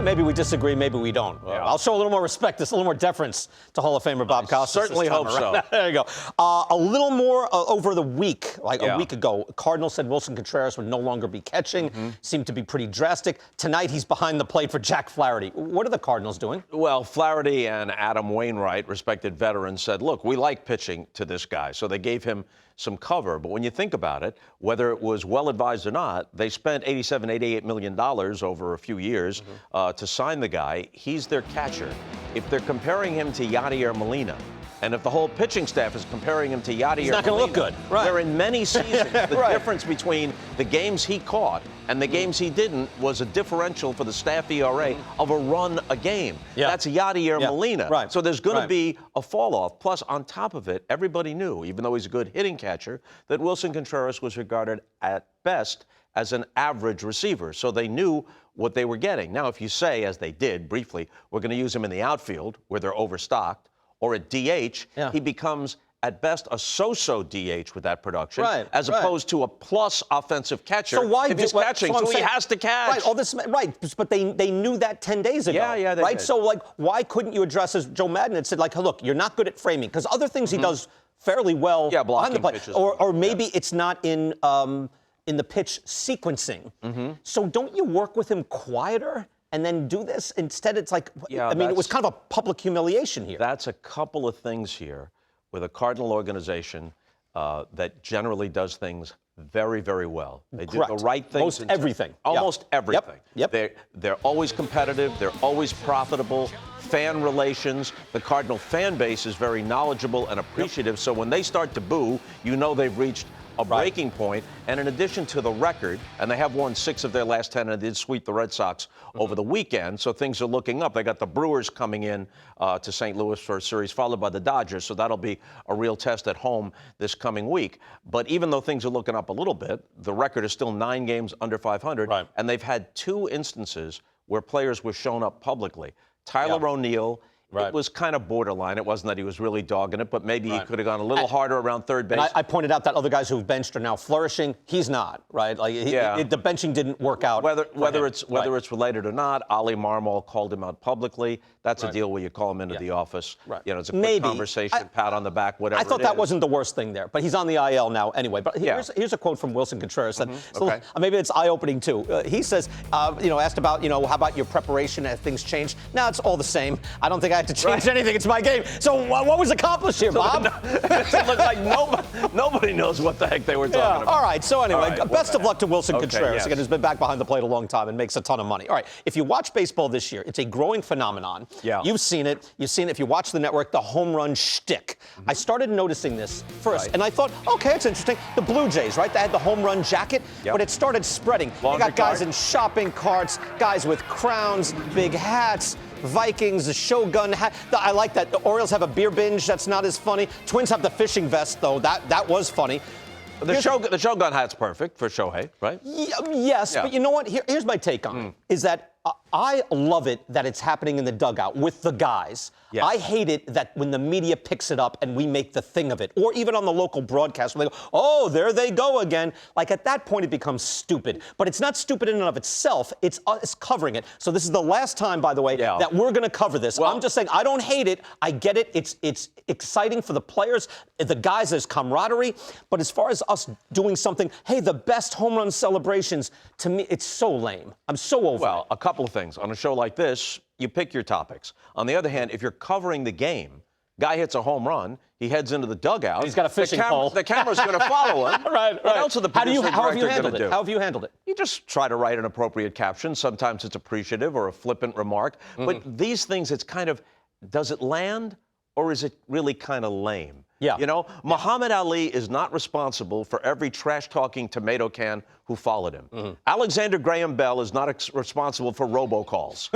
maybe we disagree, maybe we don't. Yeah. I'll show a little more respect, a little more deference to Hall of Famer Bob Costas. Certainly hope so. There you go. A little more over the week, a week ago, Cardinals said Wilson Contreras would no longer be catching. Seemed to be pretty drastic. Tonight, he's behind the plate for Jack Flaherty. What are the Cardinals doing? Well, Flaherty and Adam Wainwright, respected veterans, said, look, we like pitching to this guy. So they gave him some cover. But when you think about it, whether it was well advised or not, they spent $87, $88 million over a few years to sign the guy. He's their catcher. If they're comparing him to Yadier Molina, and if the whole pitching staff is comparing him to Yadier Molina, he's not going to look good. Right. Where in many seasons, the difference between the games he caught and the games he didn't was a differential for the staff ERA of a run a game. That's Yadier Molina. Right. So there's going to be a fall off. Plus, on top of it, everybody knew, even though he's a good hitting catcher, that Wilson Contreras was regarded at best as an average receiver. So they knew what they were getting. Now, if you say, as they did briefly, we're going to use him in the outfield where they're overstocked, or at DH, he becomes, at best, a so-so DH with that production, as opposed to a plus offensive catcher. So why if he's catching? So he has to catch. But they knew that 10 days ago. Yeah, they did. So, why couldn't you address, as Joe Madden had said, look, you're not good at framing, because other things he does fairly well behind the plate. Pitches. Or maybe it's not in the pitch sequencing. So don't you work with him quieter and then do this? Instead, it's like, it was kind of a public humiliation here. That's a couple of things here with a Cardinal organization that generally does things very, very well. They do the right things. Almost everything. Almost everything. Yep. They're always competitive. They're always profitable. Fan relations. The Cardinal fan base is very knowledgeable and appreciative. So when they start to boo, you know they've reached a breaking point. And in addition to the record, and they have won 6 of their last 10, and they did sweep the Red Sox over the weekend, so things are looking up. They got the Brewers coming in to St. Louis for a series, followed by the Dodgers, so that'll be a real test at home this coming week. But even though things are looking up a little bit, the record is still 9 games under 500, and they've had 2 instances where players were shown up publicly. Tyler O'Neill. It was kind of borderline. It wasn't that he was really dogging it, but maybe he could have gone a little harder around third base. And I pointed out that other guys who've benched are now flourishing. He's not, right? The benching didn't work out. Whether it's related or not, Ali Marmol called him out publicly. That's a deal where you call him into the office. It's a quick conversation, pat on the back, whatever. I thought that wasn't the worst thing there, but he's on the IL now anyway. But here's a quote from Wilson Contreras. That maybe it's eye-opening too. He says, asked about, how about your preparation as things changed? Now it's all the same. I don't think I had to change anything. It's my game. So what was accomplished here, Bob? It looked like nobody knows what the heck they were talking about. All right. So anyway, best of luck to Wilson Contreras. Again, who's been back behind the plate a long time and makes a ton of money. All right. If you watch baseball this year, it's a growing phenomenon. You've seen it. If you watch the network, the home run shtick. I started noticing this first, and I thought, okay, it's interesting. The Blue Jays, right? They had the home run jacket, but it started spreading. You got guys in shopping carts, guys with crowns, big hats. Vikings, the Shogun hat. I like that. The Orioles have a beer binge. That's not as funny. Twins have the fishing vest, though. That was funny. The Shogun hat's perfect for Shohei, right? Yes, but you know what? Here's my take on it, is that I love it that it's happening in the dugout with the guys. I hate it that when the media picks it up and we make the thing of it, or even on the local broadcast where they go, oh, there they go again. Like at that point, it becomes stupid. But it's not stupid in and of itself. It's us covering it. So this is the last time, by the way, that we're going to cover this. Well, I'm just saying I don't hate it. I get it. It's exciting for the players, the guys. There's camaraderie. But as far as us doing something, hey, the best home run celebrations, to me, it's so lame. I'm so over it. A couple of things. On a show like this, you pick your topics. On the other hand, if you're covering the game, guy hits a home run, he heads into the dugout. He's got a fishing pole. The camera's going to follow him. Right. What else are the producers How have you going to do? How have you handled it? You just try to write an appropriate caption. Sometimes it's appreciative or a flippant remark. But these things, it's kind of, does it land or is it really kind of lame? Muhammad Ali is not responsible for every trash-talking tomato can who followed him. Alexander Graham Bell is not responsible for robocalls.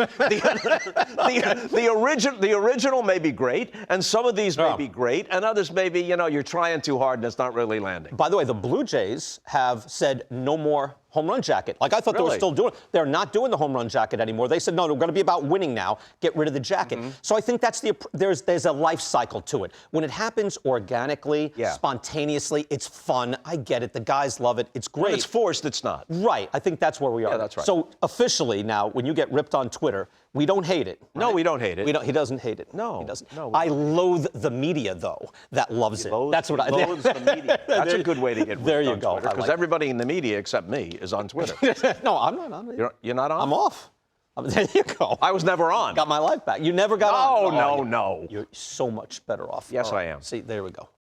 The original may be great, and some of these may be great, and others may be, you're trying too hard and it's not really landing. By the way, the Blue Jays have said no more home run jacket. Like, I thought they were Really? still doing it. They're not doing the home run jacket anymore. They said, no, we're going to be about winning now. Get rid of the jacket. So I think that's there's a life cycle to it. When it happens organically, spontaneously, it's fun. I get it. The guys love it. It's great. When it's forced, it's not. Right. I think that's where we are. Yeah, that's right. So officially now, when you get ripped on Twitter, we don't hate it. No, we don't hate it. He doesn't hate it. No, he doesn't. no. I loathe the media, though, that loves it. That's what I loathes the media. That's a good way to get ripped there you on go. Twitter, because everybody in the media except me is on Twitter. No, I'm not. You're not on? I'm off. There you go. I was never on. Got my life back. You never got on. No. You're so much better off. Yes, I am. See, there we go.